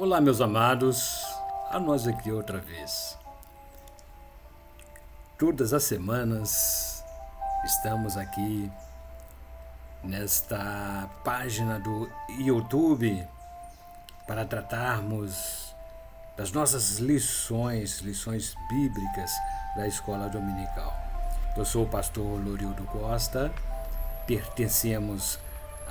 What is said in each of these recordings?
Olá, meus amados, a nós aqui outra vez. Todas as semanas estamos aqui nesta página do YouTube para tratarmos das nossas lições bíblicas da Escola Dominical. Eu sou o pastor Lorildo Costa, pertencemos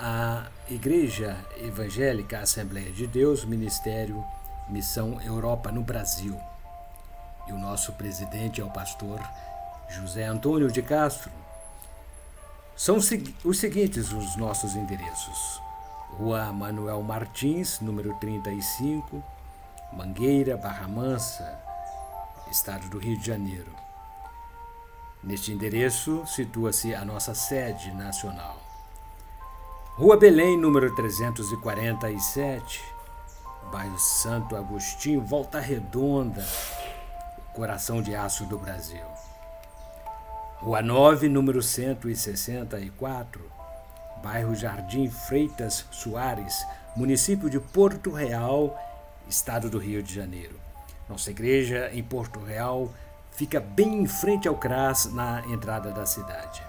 à Igreja Evangélica Assembleia de Deus, Ministério Missão Europa no Brasil. E o nosso presidente é o pastor José Antônio de Castro. São os seguintes os nossos endereços: Rua Manuel Martins, número 35, Mangueira, Barra Mansa, Estado do Rio de Janeiro. Neste endereço situa-se a nossa sede nacional. Rua Belém, número 347, bairro Santo Agostinho, Volta Redonda, coração de aço do Brasil. Rua 9, número 164, bairro Jardim Freitas Soares, município de Porto Real, Estado do Rio de Janeiro. Nossa igreja em Porto Real fica bem em frente ao CRAS, na entrada da cidade.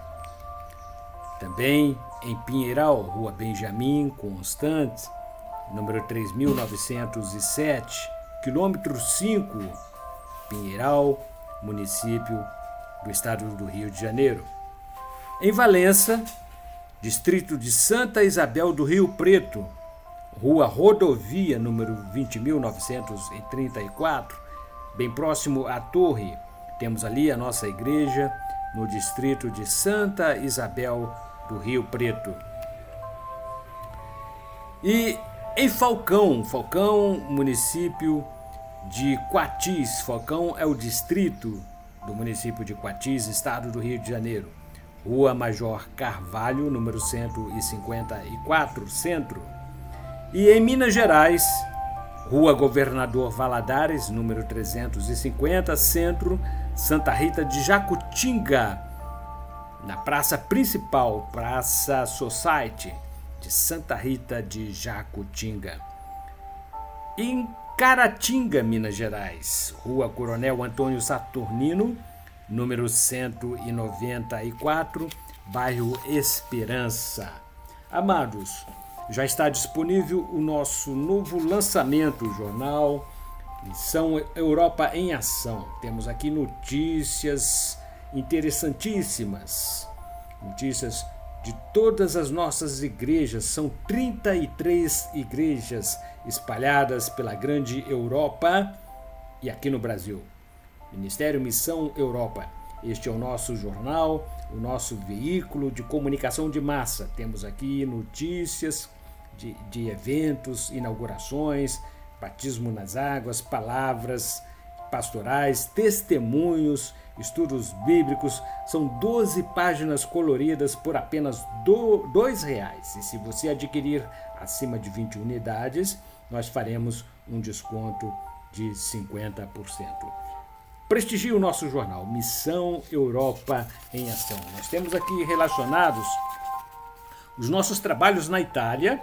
Também em Pinheiral, Rua Benjamin Constant, número 3907, quilômetro 5, Pinheiral, município do estado do Rio de Janeiro. Em Valença, distrito de Santa Isabel do Rio Preto, Rua Rodovia, número 20.934, bem próximo à Torre. Temos ali a nossa igreja no distrito de Santa Isabel do Rio Preto. E em Falcão, município de Quatis. Falcão é o distrito do município de Quatis, estado do Rio de Janeiro. Rua Major Carvalho, número 154, Centro. E em Minas Gerais, Rua Governador Valadares, número 350, Centro, Santa Rita de Jacutinga, na praça principal, Praça Society, de Santa Rita de Jacutinga. Em Caratinga, Minas Gerais, Rua Coronel Antônio Saturnino, número 194, bairro Esperança. Amados, já está disponível o nosso novo lançamento, o jornal Missão Europa em Ação. Temos aqui notícias interessantíssimas, notícias de todas as nossas igrejas. São 33 igrejas espalhadas pela grande Europa e aqui no Brasil. Ministério Missão Europa. Este é o nosso jornal, o nosso veículo de comunicação de massa. Temos aqui notícias de eventos, inaugurações, batismo nas águas, palavras pastorais, testemunhos, estudos bíblicos. São 12 páginas coloridas por apenas R$2. E se você adquirir acima de 20 unidades, nós faremos um desconto de 50%. Prestigie o nosso jornal, Missão Europa em Ação. Nós temos aqui relacionados os nossos trabalhos na Itália.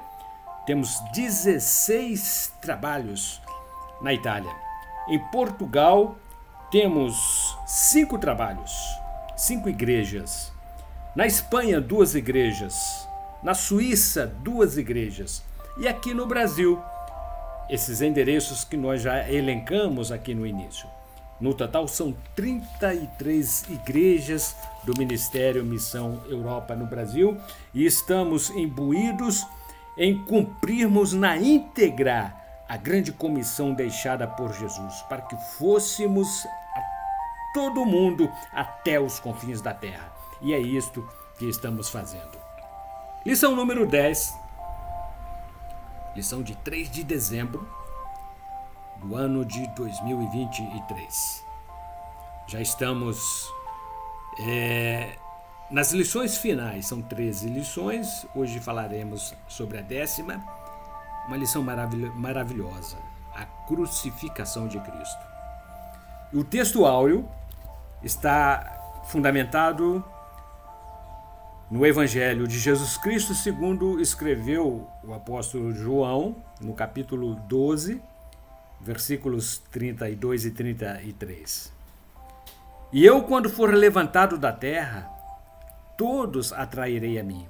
Temos 16 trabalhos na Itália. Em Portugal, temos 5 trabalhos, 5 igrejas. Na Espanha, 2 igrejas. Na Suíça, 2 igrejas. E aqui no Brasil, esses endereços que nós já elencamos aqui no início. No total, são 33 igrejas do Ministério Missão Europa no Brasil, e estamos imbuídos em cumprirmos na íntegra a grande comissão deixada por Jesus, para que fôssemos a todo mundo até os confins da terra. E é isto que estamos fazendo. Lição número 10, lição de 3 de dezembro do ano de 2023. Já estamos nas lições finais. São 13 lições. Hoje falaremos sobre a 10ª, uma lição maravilhosa, a crucificação de Cristo. O texto áureo está fundamentado no Evangelho de Jesus Cristo segundo escreveu o apóstolo João, no capítulo 12, versículos 32 e 33. E eu, quando for levantado da terra, todos atrairei a mim.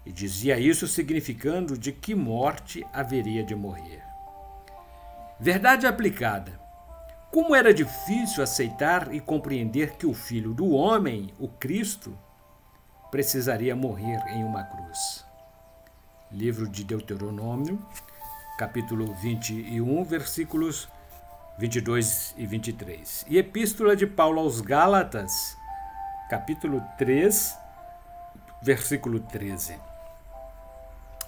E dizia isso significando de que morte haveria de morrer. Verdade aplicada. Como era difícil aceitar e compreender que o Filho do Homem, o Cristo, precisaria morrer em uma cruz. Livro de Deuteronômio, capítulo 21, versículos 22 e 23. E Epístola de Paulo aos Gálatas, capítulo 3, versículo 13.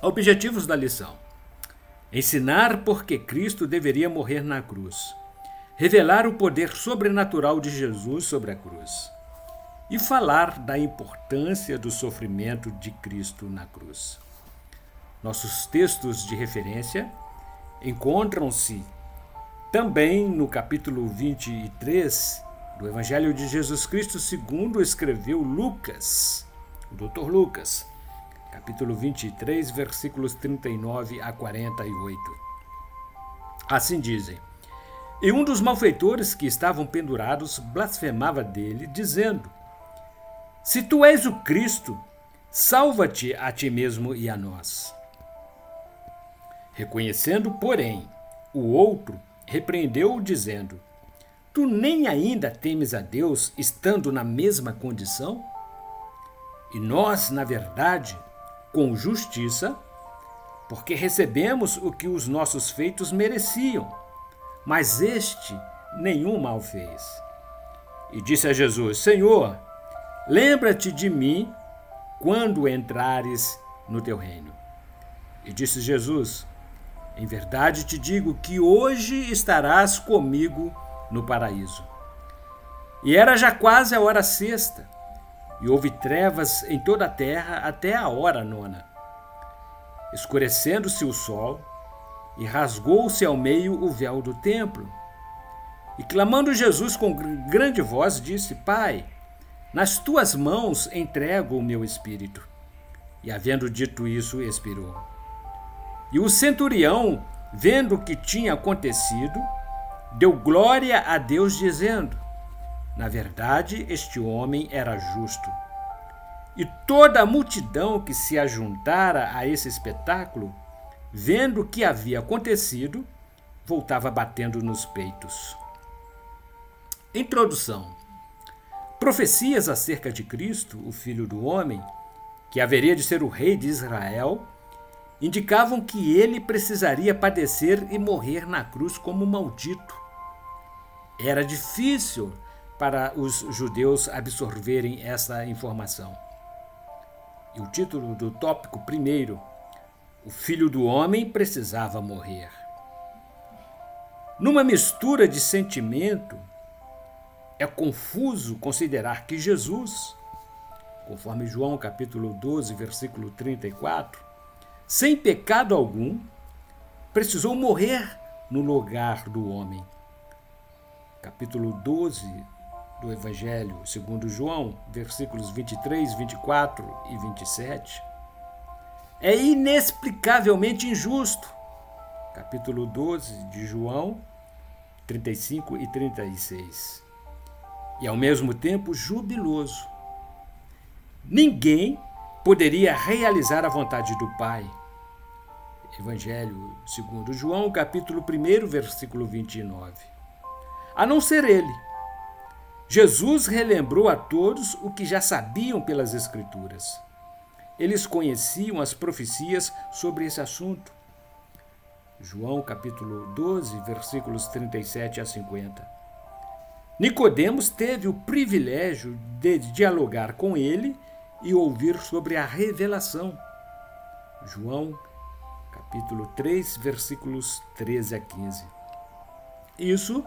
Objetivos da lição: ensinar por que Cristo deveria morrer na cruz, revelar o poder sobrenatural de Jesus sobre a cruz e falar da importância do sofrimento de Cristo na cruz. Nossos textos de referência encontram-se também no capítulo 23 do Evangelho de Jesus Cristo segundo escreveu Lucas, o Dr. Lucas, capítulo 23, versículos 39 a 48. Assim dizem: E um dos malfeitores que estavam pendurados blasfemava dele, dizendo: Se tu és o Cristo, salva-te a ti mesmo e a nós. Reconhecendo, porém, o outro, repreendeu-o, dizendo: Tu nem ainda temes a Deus, estando na mesma condição? E nós, na verdade, com justiça, porque recebemos o que os nossos feitos mereciam, mas este nenhum mal fez. E disse a Jesus: Senhor, lembra-te de mim quando entrares no teu reino. E disse Jesus: Em verdade te digo que hoje estarás comigo no paraíso. E era já quase a hora sexta, e houve trevas em toda a terra até a hora nona. Escurecendo-se o sol, e rasgou-se ao meio o véu do templo. E clamando Jesus com grande voz, disse: Pai, nas tuas mãos entrego o meu espírito. E havendo dito isso, expirou. E o centurião, vendo o que tinha acontecido, deu glória a Deus, dizendo: Na verdade, este homem era justo. E toda a multidão que se ajuntara a esse espetáculo, vendo o que havia acontecido, voltava batendo nos peitos. Introdução. Profecias acerca de Cristo, o Filho do Homem, que haveria de ser o rei de Israel, indicavam que ele precisaria padecer e morrer na cruz como maldito. Era difícil para os judeus absorverem essa informação. E o título do tópico primeiro: O Filho do Homem precisava morrer. Numa mistura de sentimento, é confuso considerar que Jesus, conforme João capítulo 12, versículo 34, sem pecado algum, precisou morrer no lugar do homem. Capítulo 12 do Evangelho segundo João, versículos 23, 24 e 27. É inexplicavelmente injusto. Capítulo 12 de João, 35 e 36. E ao mesmo tempo jubiloso. Ninguém poderia realizar a vontade do Pai. Evangelho segundo João, capítulo 1, versículo 29. A não ser ele. Jesus relembrou a todos o que já sabiam pelas Escrituras. Eles conheciam as profecias sobre esse assunto. João capítulo 12, versículos 37 a 50. Nicodemos teve o privilégio de dialogar com ele e ouvir sobre a revelação. João capítulo 3, versículos 13 a 15. Isso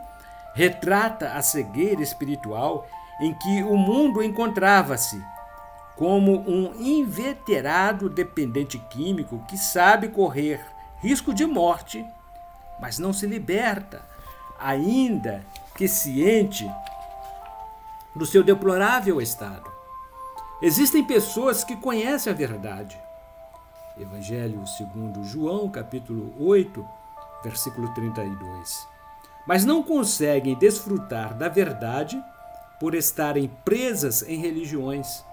retrata a cegueira espiritual em que o mundo encontrava-se, como um inveterado dependente químico que sabe correr risco de morte, mas não se liberta, ainda que ciente do seu deplorável estado. Existem pessoas que conhecem a verdade. Evangelho segundo João, capítulo 8, versículo 32. Mas não conseguem desfrutar da verdade por estarem presas em religiões.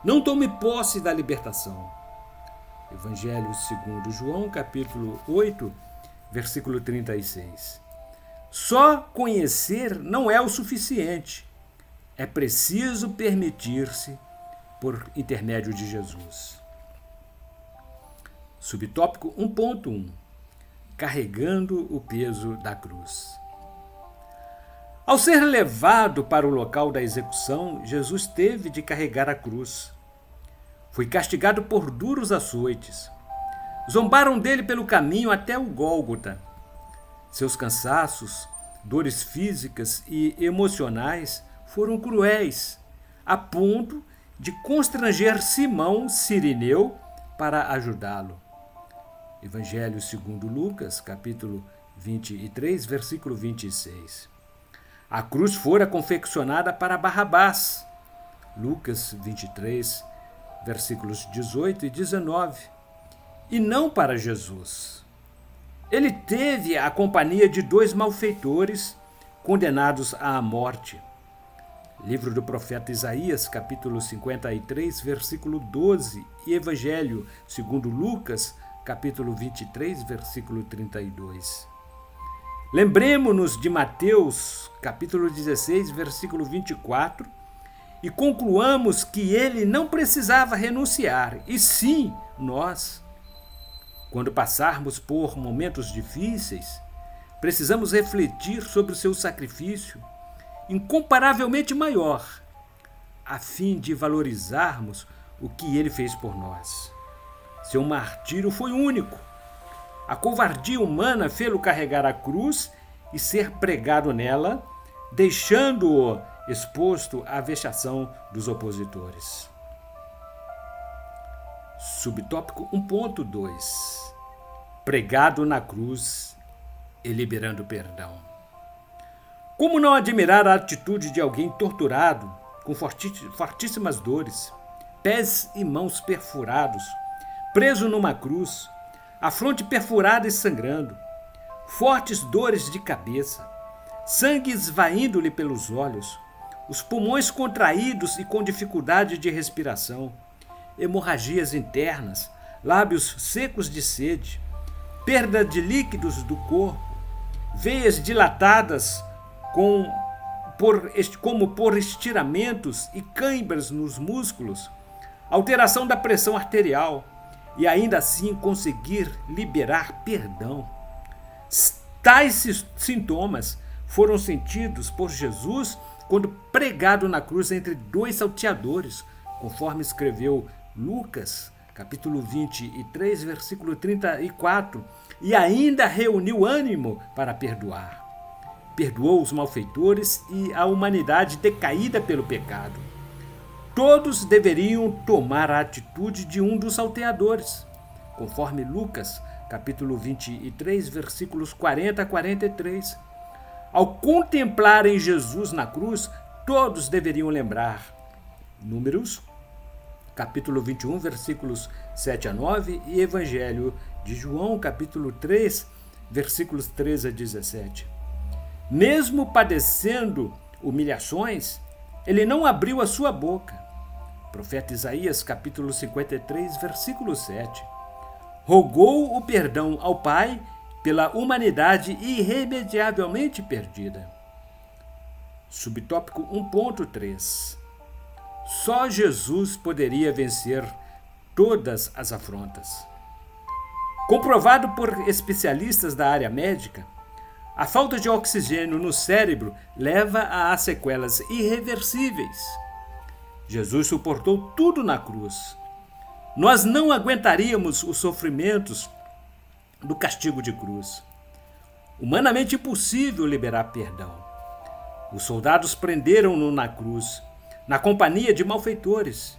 Não tome posse da libertação. Evangelho segundo João, capítulo 8, versículo 36. Só conhecer não é o suficiente. É preciso permitir-se por intermédio de Jesus. Subtópico 1.1. Carregando o peso da cruz. Ao ser levado para o local da execução, Jesus teve de carregar a cruz. Foi castigado por duros açoites. Zombaram dele pelo caminho até o Gólgota. Seus cansaços, dores físicas e emocionais foram cruéis, a ponto de constranger Simão Cirineu para ajudá-lo. Evangelho segundo Lucas, capítulo 23, versículo 26. A cruz fora confeccionada para Barrabás. Lucas 23, versículos 18 e 19. E não para Jesus. Ele teve a companhia de 2 malfeitores condenados à morte. Livro do profeta Isaías, capítulo 53, versículo 12. E Evangelho segundo Lucas, capítulo 23, versículo 32. Lembremos-nos de Mateus, capítulo 16, versículo 24, e concluamos que ele não precisava renunciar, e sim nós. Quando passarmos por momentos difíceis, precisamos refletir sobre o seu sacrifício, incomparavelmente maior, a fim de valorizarmos o que ele fez por nós. Seu martírio foi único. A covardia humana fê-lo carregar a cruz e ser pregado nela, deixando-o exposto à vexação dos opositores. Subtópico 1.2. Pregado na cruz e liberando perdão. Como não admirar a atitude de alguém torturado, com fortíssimas dores, pés e mãos perfurados, preso numa cruz, a fronte perfurada e sangrando, fortes dores de cabeça, sangue esvaindo-lhe pelos olhos, os pulmões contraídos e com dificuldade de respiração, hemorragias internas, lábios secos de sede, perda de líquidos do corpo, veias dilatadas como por estiramentos e câimbras nos músculos, alteração da pressão arterial, e ainda assim conseguir liberar perdão. Tais sintomas foram sentidos por Jesus quando pregado na cruz entre 2 salteadores, conforme escreveu Lucas, capítulo 23, versículo 34, e ainda reuniu ânimo para perdoar. Perdoou os malfeitores e a humanidade decaída pelo pecado. Todos deveriam tomar a atitude de um dos salteadores, conforme Lucas, capítulo 23, versículos 40 a 43. Ao contemplarem Jesus na cruz, todos deveriam lembrar. Números, capítulo 21, versículos 7 a 9 e Evangelho de João, capítulo 3, versículos 13 a 17. Mesmo padecendo humilhações, ele não abriu a sua boca. Profeta Isaías, capítulo 53, versículo 7. Rogou o perdão ao Pai pela humanidade irremediavelmente perdida. Subtópico 1.3. Só Jesus poderia vencer todas as afrontas. Comprovado por especialistas da área médica, a falta de oxigênio no cérebro leva a sequelas irreversíveis. Jesus suportou tudo na cruz. Nós não aguentaríamos os sofrimentos do castigo de cruz. Humanamente impossível liberar perdão. Os soldados prenderam-no na cruz, na companhia de malfeitores.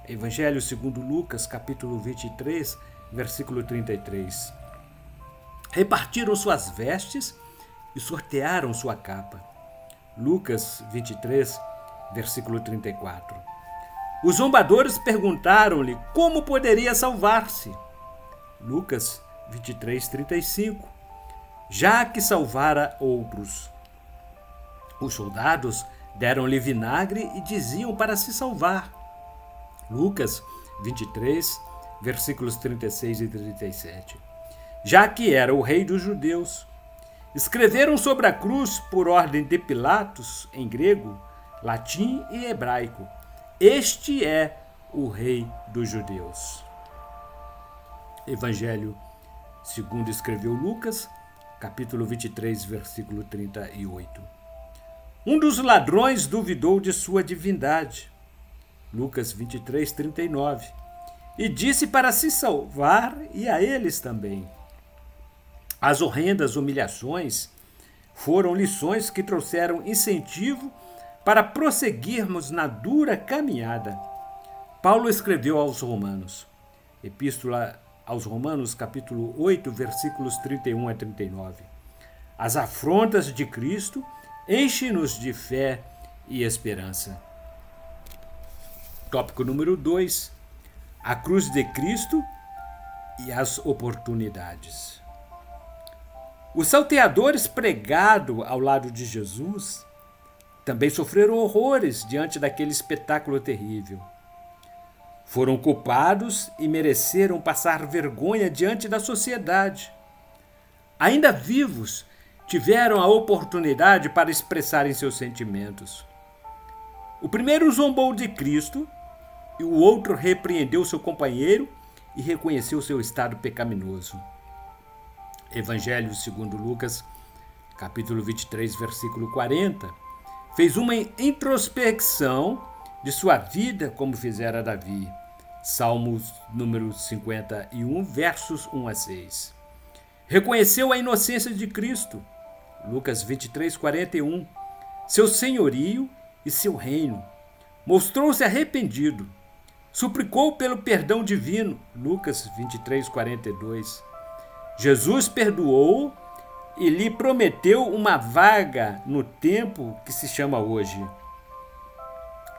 Evangelho segundo Lucas, capítulo 23, versículo 33. Repartiram suas vestes e sortearam sua capa. Lucas 23, versículo 34. Os zombadores perguntaram-lhe como poderia salvar-se. Lucas 23, 35. já que salvara outros. Os soldados deram-lhe vinagre e diziam para se salvar. Lucas 23, versículos 36 e 37. Já que era o rei dos judeus. Escreveram sobre a cruz, por ordem de Pilatos, em grego, latim e hebraico: Este é o rei dos judeus. Evangelho segundo escreveu Lucas, capítulo 23, versículo 38. Um dos ladrões duvidou de sua divindade. Lucas 23, 39. E disse para se salvar e a eles também. As horrendas humilhações foram lições que trouxeram incentivo para prosseguirmos na dura caminhada. Paulo escreveu aos Romanos, Epístola aos Romanos, capítulo 8, versículos 31 a 39. As afrontas de Cristo enchem-nos de fé e esperança. Tópico número 2. A cruz de Cristo e as oportunidades. Os salteadores pregados ao lado de Jesus também sofreram horrores diante daquele espetáculo terrível. Foram culpados e mereceram passar vergonha diante da sociedade. Ainda vivos, tiveram a oportunidade para expressarem seus sentimentos. O primeiro zombou de Cristo e o outro repreendeu seu companheiro e reconheceu seu estado pecaminoso. Evangelho segundo Lucas, capítulo 23, versículo 40, fez uma introspecção de sua vida como fizera Davi. Salmos número 51, versos 1 a 6. Reconheceu a inocência de Cristo. Lucas 23, 41. Seu senhorio e seu reino. Mostrou-se arrependido. Suplicou pelo perdão divino. Lucas 23, 42. Jesus perdoou e lhe prometeu uma vaga no tempo que se chama hoje.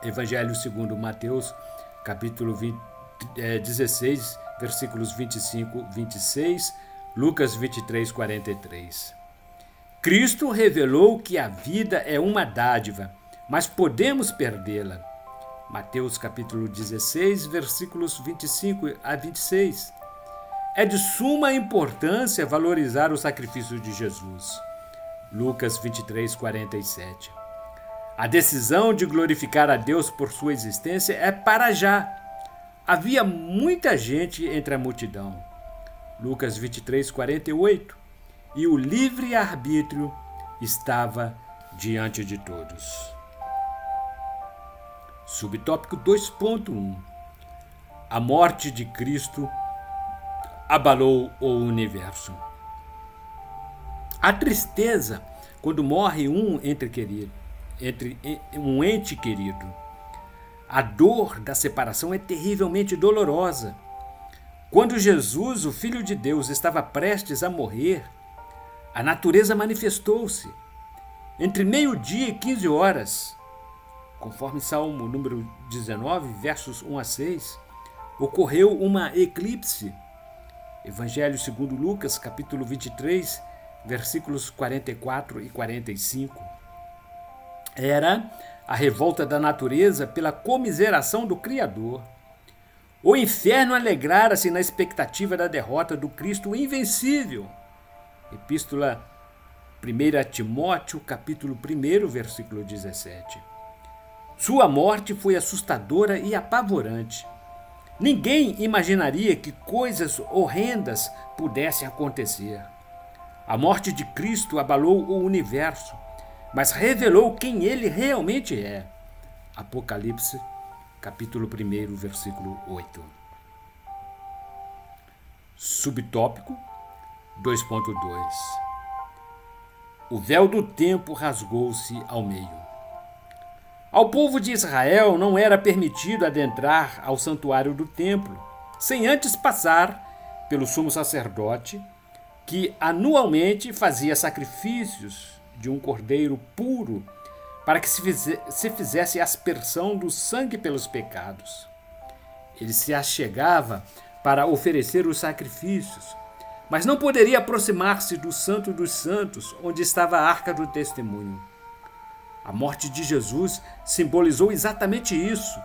Evangelho segundo Mateus, capítulo 16, versículos 25, 26, Lucas 23, 43. Cristo revelou que a vida é uma dádiva, mas podemos perdê-la. Mateus capítulo 16, versículos 25 a 26. É de suma importância valorizar o sacrifício de Jesus. Lucas 23, 47. A decisão de glorificar a Deus por sua existência é para já. Havia muita gente entre a multidão. Lucas 23, 48. E o livre-arbítrio estava diante de todos. Subtópico 2.1. A morte de Cristo abalou o universo. A tristeza quando morre um ente querido. A dor da separação é terrivelmente dolorosa. Quando Jesus, o Filho de Deus, estava prestes a morrer, a natureza manifestou-se. Entre meio-dia e 15 horas, conforme Salmo número 19, versos 1 a 6, ocorreu uma eclipse. Evangelho segundo Lucas, capítulo 23, versículos 44 e 45. Era a revolta da natureza pela comiseração do Criador. O inferno alegrara-se na expectativa da derrota do Cristo invencível. Epístola 1 Timóteo, capítulo 1, versículo 17. Sua morte foi assustadora e apavorante. Ninguém imaginaria que coisas horrendas pudessem acontecer. A morte de Cristo abalou o universo, mas revelou quem ele realmente é. Apocalipse, capítulo 1, versículo 8. Subtópico 2.2. O véu do tempo rasgou-se ao meio. Ao povo de Israel não era permitido adentrar ao santuário do templo, sem antes passar pelo sumo sacerdote, que anualmente fazia sacrifícios de um cordeiro puro para que se fizesse aspersão do sangue pelos pecados. Ele se achegava para oferecer os sacrifícios, mas não poderia aproximar-se do Santo dos Santos, onde estava a Arca do Testemunho. A morte de Jesus simbolizou exatamente isso.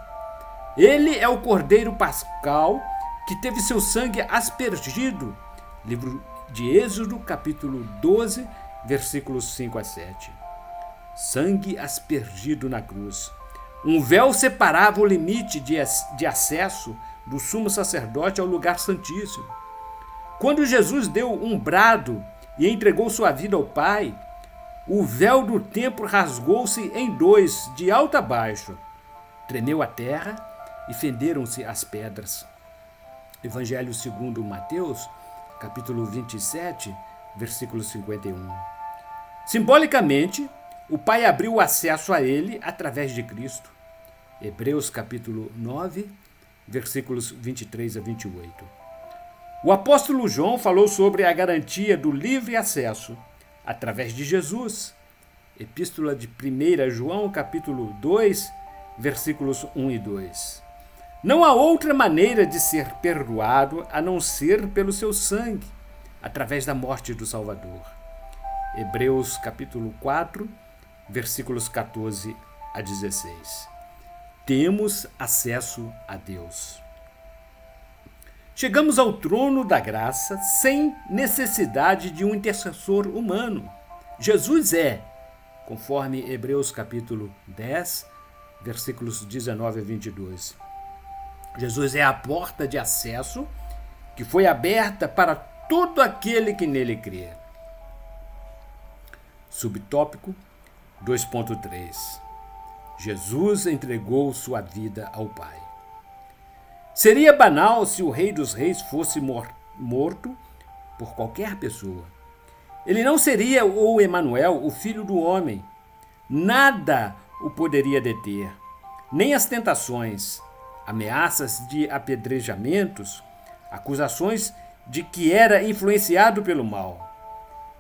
Ele é o Cordeiro Pascal que teve seu sangue aspergido. Livro de Êxodo, capítulo 12, versículos 5 a 7. Sangue aspergido na cruz. Um véu separava o limite de acesso do sumo sacerdote ao lugar santíssimo. Quando Jesus deu um brado e entregou sua vida ao Pai, o véu do templo rasgou-se em dois, de alto a baixo. Tremeu a terra e fenderam-se as pedras. Evangelho segundo Mateus, capítulo 27, versículo 51. Simbolicamente, o Pai abriu o acesso a ele através de Cristo. Hebreus capítulo 9, versículos 23 a 28. O apóstolo João falou sobre a garantia do livre acesso através de Jesus. Epístola de 1 João, capítulo 2, versículos 1 e 2. Não há outra maneira de ser perdoado a não ser pelo seu sangue, através da morte do Salvador. Hebreus, capítulo 4, versículos 14 a 16. Temos acesso a Deus. Chegamos ao trono da graça sem necessidade de um intercessor humano. Jesus é, conforme Hebreus capítulo 10, versículos 19 a 22. Jesus é a porta de acesso que foi aberta para todo aquele que nele crê. Subtópico 2.3. Jesus entregou sua vida ao Pai. Seria banal se o Rei dos Reis fosse morto por qualquer pessoa. Ele não seria o Emanuel, o Filho do Homem. Nada o poderia deter, nem as tentações, ameaças de apedrejamentos, acusações de que era influenciado pelo mal.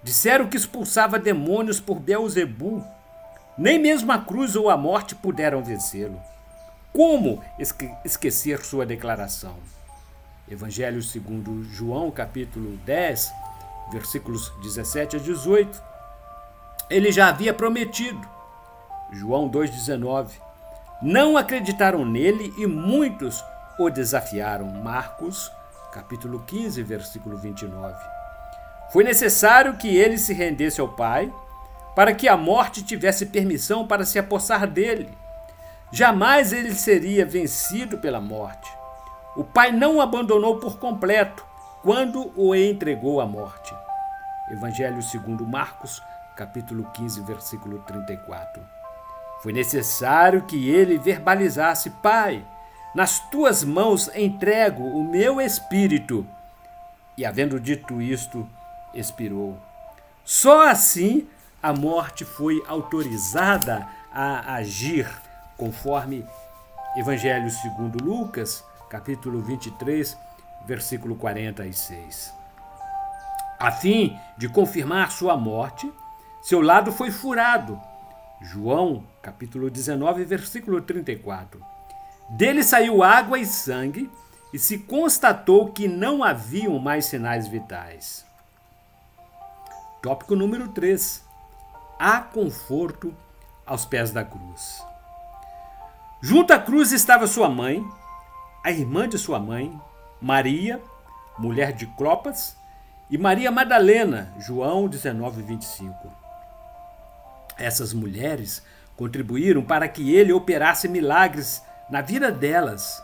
Disseram que expulsava demônios por Beelzebu. Nem mesmo a cruz ou a morte puderam vencê-lo. Como esquecer sua declaração? Evangelho segundo João, capítulo 10, versículos 17 a 18. Ele já havia prometido. João 2,19. Não acreditaram nele e muitos o desafiaram. Marcos, capítulo 15, versículo 29. Foi necessário que ele se rendesse ao Pai para que a morte tivesse permissão para se apossar dele. Jamais ele seria vencido pela morte. O Pai não o abandonou por completo quando o entregou à morte. Evangelho segundo Marcos, capítulo 15, versículo 34. Foi necessário que ele verbalizasse: Pai, nas tuas mãos entrego o meu espírito. E havendo dito isto, expirou. Só assim a morte foi autorizada a agir, conforme Evangelho segundo Lucas, capítulo 23, versículo 46. A fim de confirmar sua morte, seu lado foi furado. João, capítulo 19, versículo 34. Dele saiu água e sangue, e se constatou que não haviam mais sinais vitais. Tópico número 3. Há conforto aos pés da cruz. Junto à cruz estava sua mãe, a irmã de sua mãe, Maria, mulher de Clopas, e Maria Madalena, João 19, 25. Essas mulheres contribuíram para que ele operasse milagres na vida delas.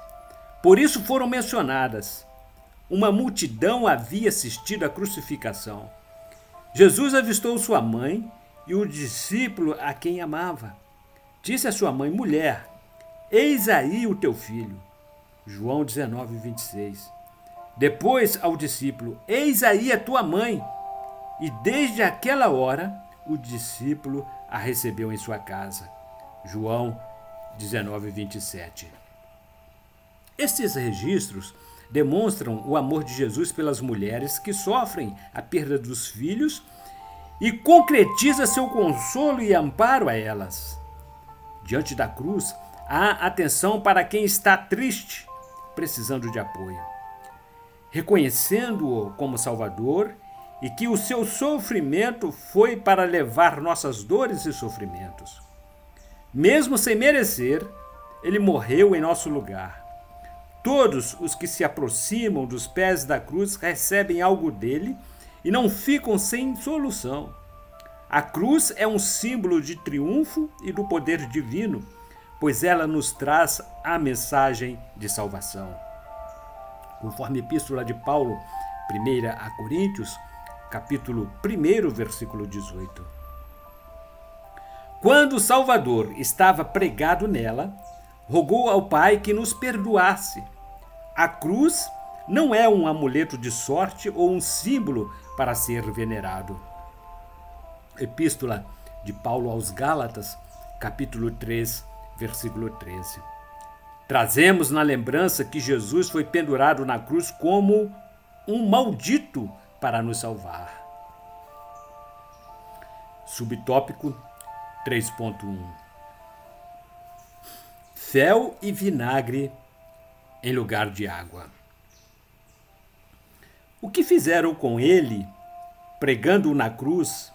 Por isso foram mencionadas. Uma multidão havia assistido à crucificação. Jesus avistou sua mãe e o discípulo a quem amava. Disse a sua mãe: mulher, eis aí o teu filho. João 19, 26. Depois ao discípulo: eis aí a tua mãe. E desde aquela hora o discípulo a recebeu em sua casa. João 19, 27. Estes registros demonstram o amor de Jesus pelas mulheres que sofrem a perda dos filhos e concretiza seu consolo e amparo a elas. Diante da cruz, há atenção para quem está triste, precisando de apoio. reconhecendo-o como Salvador e que o seu sofrimento foi para levar nossas dores e sofrimentos. Mesmo sem merecer, ele morreu em nosso lugar. Todos os que se aproximam dos pés da cruz recebem algo dele e não ficam sem solução. A cruz é um símbolo de triunfo e do poder divino, pois ela nos traz a mensagem de salvação. Conforme a Epístola de Paulo, 1 a Coríntios, capítulo 1, versículo 18. Quando o Salvador estava pregado nela, rogou ao Pai que nos perdoasse. A cruz não é um amuleto de sorte ou um símbolo para ser venerado. Epístola de Paulo aos Gálatas, capítulo 3, versículo 13. Trazemos na lembrança que Jesus foi pendurado na cruz como um maldito para nos salvar. Subtópico 3.1. Fel e vinagre em lugar de água. O que fizeram com ele, pregando-o na cruz,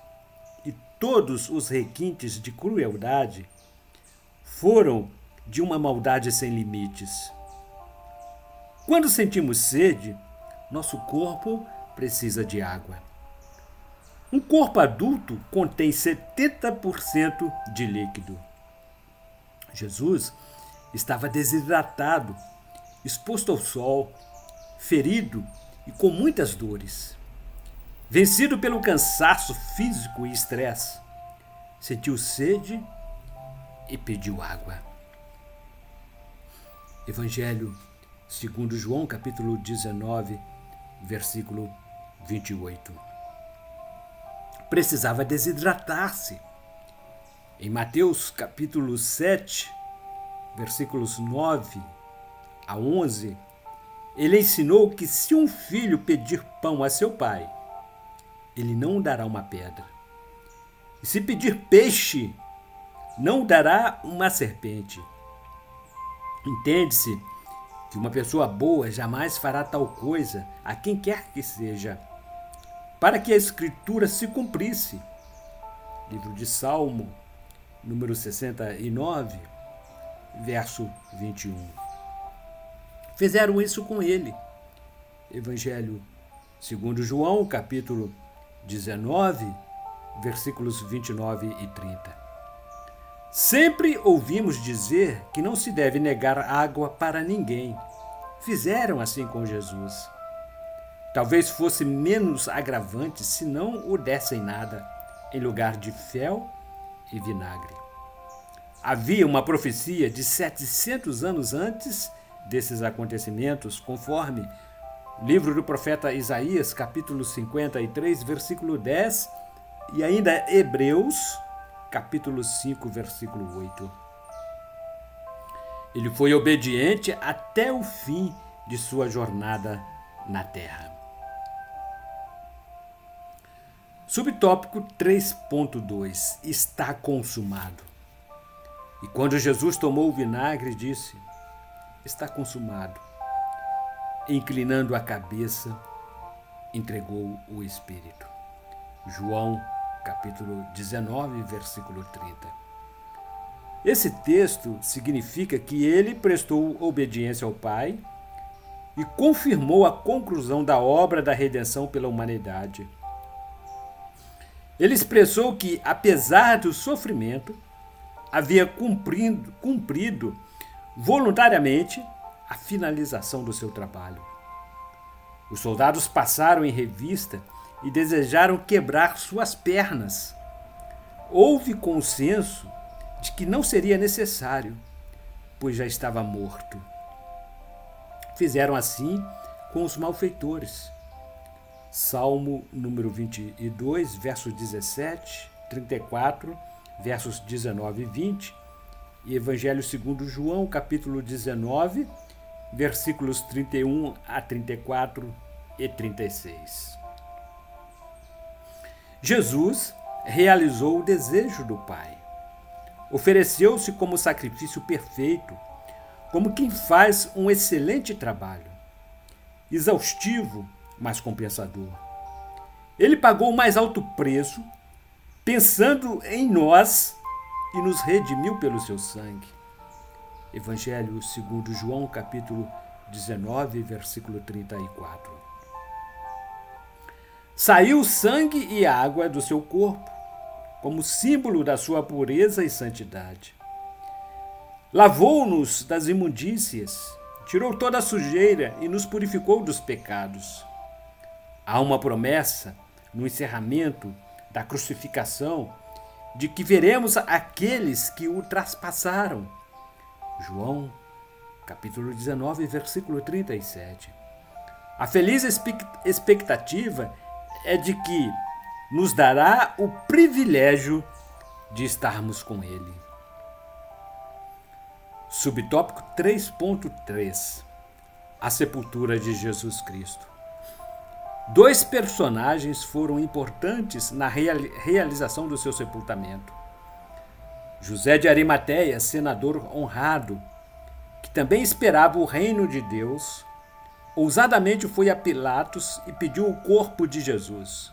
e todos os requintes de crueldade foram de uma maldade sem limites. Quando sentimos sede, nosso corpo precisa de água. Um corpo adulto contém 70% de líquido. Jesus estava desidratado, exposto ao sol, ferido e com muitas dores. Vencido pelo cansaço físico e estresse, sentiu sede e pediu água. Evangelho segundo João, capítulo 19, versículo 28. Precisava desidratar-se. Em Mateus, capítulo 7, versículos 9 a 11, ele ensinou que se um filho pedir pão a seu pai, ele não dará uma pedra. E se pedir peixe, não dará uma serpente. Entende-se que uma pessoa boa jamais fará tal coisa a quem quer que seja, para que a Escritura se cumprisse. Livro de Salmo, número 69, verso 21. Fizeram isso com ele. Evangelho segundo João, capítulo 19, versículos 29 e 30. Sempre ouvimos dizer que não se deve negar água para ninguém. Fizeram assim com Jesus. Talvez fosse menos agravante se não o dessem nada, em lugar de fel e vinagre. Havia uma profecia de 700 anos antes desses acontecimentos, conforme o livro do profeta Isaías, capítulo 53, versículo 10, e ainda Hebreus, capítulo 5, versículo 8. Ele foi obediente até o fim de sua jornada na terra. Subtópico 3.2. Está consumado. E quando Jesus tomou o vinagre, disse: está consumado. Inclinando a cabeça, entregou o Espírito. João, capítulo 19, versículo 30. Esse texto significa que ele prestou obediência ao Pai e confirmou a conclusão da obra da redenção pela humanidade. Ele expressou que, apesar do sofrimento, havia cumprido voluntariamente a finalização do seu trabalho. Os soldados passaram em revista e desejaram quebrar suas pernas. Houve consenso de que não seria necessário, pois já estava morto. Fizeram assim com os malfeitores. Salmo número 22, versos 17, 34, versos 19 e 20, e Evangelho segundo João, capítulo 19, versículos 31 a 34 e 36. Jesus realizou o desejo do Pai. Ofereceu-se como sacrifício perfeito, como quem faz um excelente trabalho. exaustivo, mas compensador. Ele pagou o mais alto preço, pensando em nós e nos redimiu pelo seu sangue. Evangelho segundo João, capítulo 19, versículo 34. Saiu sangue e água do seu corpo, como símbolo da sua pureza e santidade. Lavou-nos das imundícias, tirou toda a sujeira e nos purificou dos pecados. Há uma promessa no encerramento da crucificação de que veremos aqueles que o traspassaram. João, capítulo 19, versículo 37. A feliz expectativa é de que nos dará o privilégio de estarmos com ele. Subtópico 3.3 A sepultura de Jesus Cristo. Dois personagens foram importantes na realização do seu sepultamento. José de Arimateia, senador honrado, que também esperava o reino de Deus, ousadamente foi a Pilatos e pediu o corpo de Jesus.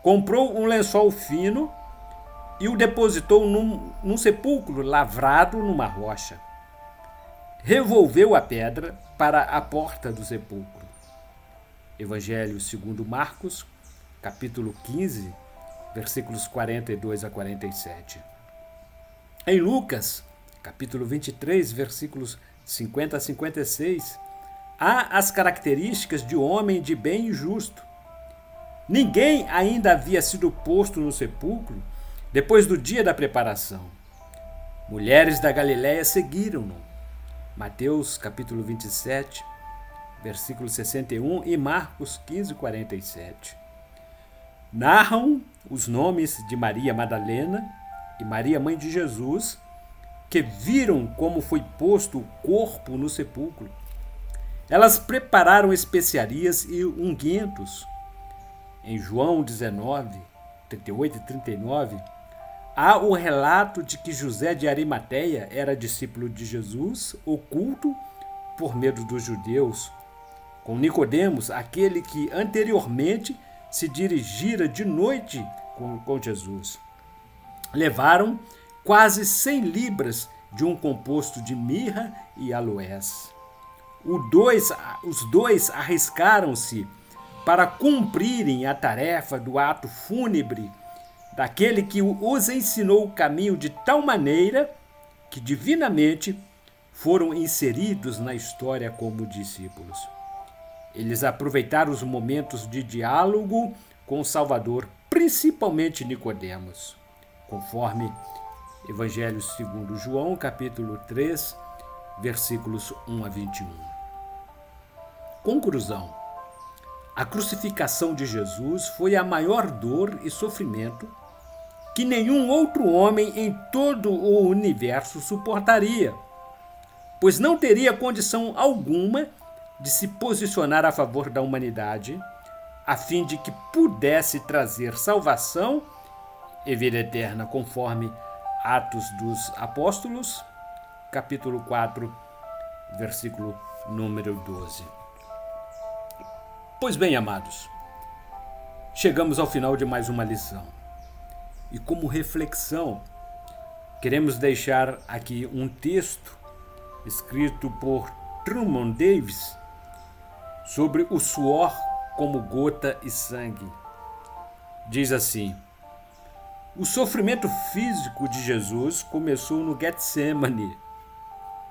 Comprou um lençol fino e o depositou num sepulcro lavrado numa rocha. Revolveu a pedra para a porta do sepulcro. Evangelho segundo Marcos, capítulo 15, versículos 42 a 47. Em Lucas, capítulo 23, versículos 50 a 56, há as características de homem de bem e justo. Ninguém ainda havia sido posto no sepulcro depois do dia da preparação. Mulheres da Galiléia seguiram-no. Mateus, capítulo 27, versículo 61 e Marcos 15, 47. Narram os nomes de Maria Madalena e Maria, mãe de Jesus, que viram como foi posto o corpo no sepulcro. Elas prepararam especiarias e ungüentos. Em João 19, 38 e 39, há o relato de que José de Arimateia era discípulo de Jesus, oculto por medo dos judeus, com Nicodemos, aquele que anteriormente se dirigira de noite com Jesus. Levaram quase 100 libras de um composto de mirra e aloés. Os dois arriscaram-se para cumprirem a tarefa do ato fúnebre daquele que os ensinou o caminho de tal maneira que divinamente foram inseridos na história como discípulos. Eles aproveitaram os momentos de diálogo com o Salvador, principalmente Nicodemos, conforme Evangelho segundo João, capítulo 3, versículos 1 a 21. Conclusão. A crucificação de Jesus foi a maior dor e sofrimento que nenhum outro homem em todo o universo suportaria, pois não teria condição alguma de se posicionar a favor da humanidade, a fim de que pudesse trazer salvação e vida eterna, conforme Atos dos Apóstolos, capítulo 4, versículo número 12. Pois bem, amados, chegamos ao final de mais uma lição. E como reflexão, queremos deixar aqui um texto escrito por Truman Davis sobre o suor como gota e sangue. Diz assim: o sofrimento físico de Jesus começou no Getsemane.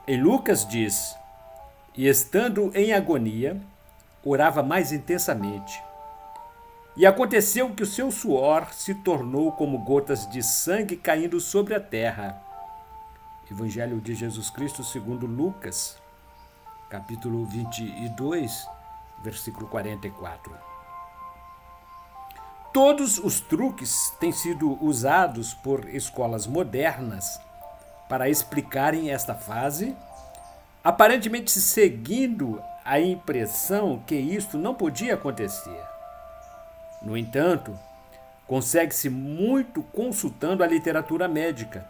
Em Lucas diz: e estando em agonia, orava mais intensamente. E aconteceu que o seu suor se tornou como gotas de sangue caindo sobre a terra. Evangelho de Jesus Cristo segundo Lucas, capítulo 22, versículo 44. Todos os truques têm sido usados por escolas modernas para explicarem esta fase, aparentemente seguindo a impressão que isto não podia acontecer. No entanto, consegue-se muito consultando a literatura médica.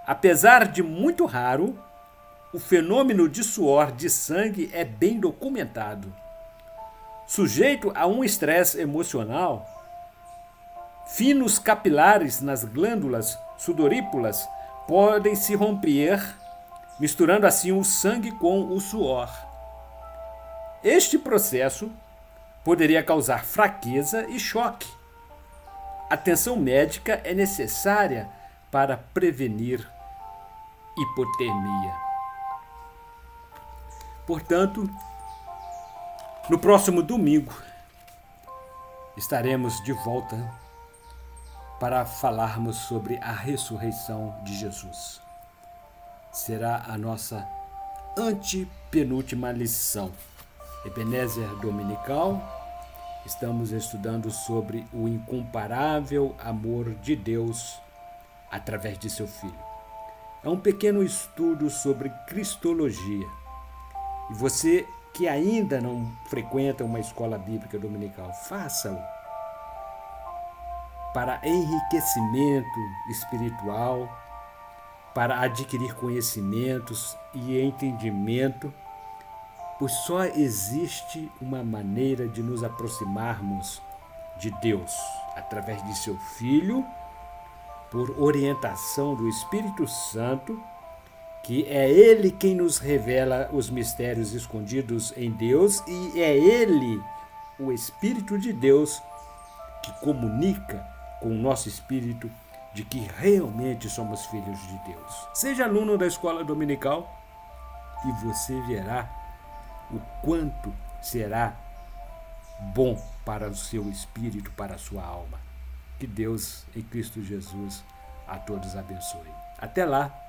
Apesar de muito raro, o fenômeno de suor de sangue é bem documentado. Sujeito a um estresse emocional, finos capilares nas glândulas sudoríparas podem se romper, misturando assim o sangue com o suor. Este processo poderia causar fraqueza e choque. Atenção médica é necessária para prevenir hipotermia. Portanto, no próximo domingo estaremos de volta para falarmos sobre a ressurreição de Jesus. Será a nossa antepenúltima lição. Ebenezer Dominical, estamos estudando sobre o incomparável amor de Deus através de seu Filho. É um pequeno estudo sobre Cristologia. E você que ainda não frequenta uma escola bíblica dominical, faça-o para enriquecimento espiritual, para adquirir conhecimentos e entendimento, pois só existe uma maneira de nos aproximarmos de Deus, através de seu Filho, por orientação do Espírito Santo, que é Ele quem nos revela os mistérios escondidos em Deus, e é Ele, o Espírito de Deus, que comunica com o nosso espírito de que realmente somos filhos de Deus. Seja aluno da escola dominical e você verá o quanto será bom para o seu espírito, para a sua alma. Que Deus, em Cristo Jesus, a todos abençoe. Até lá!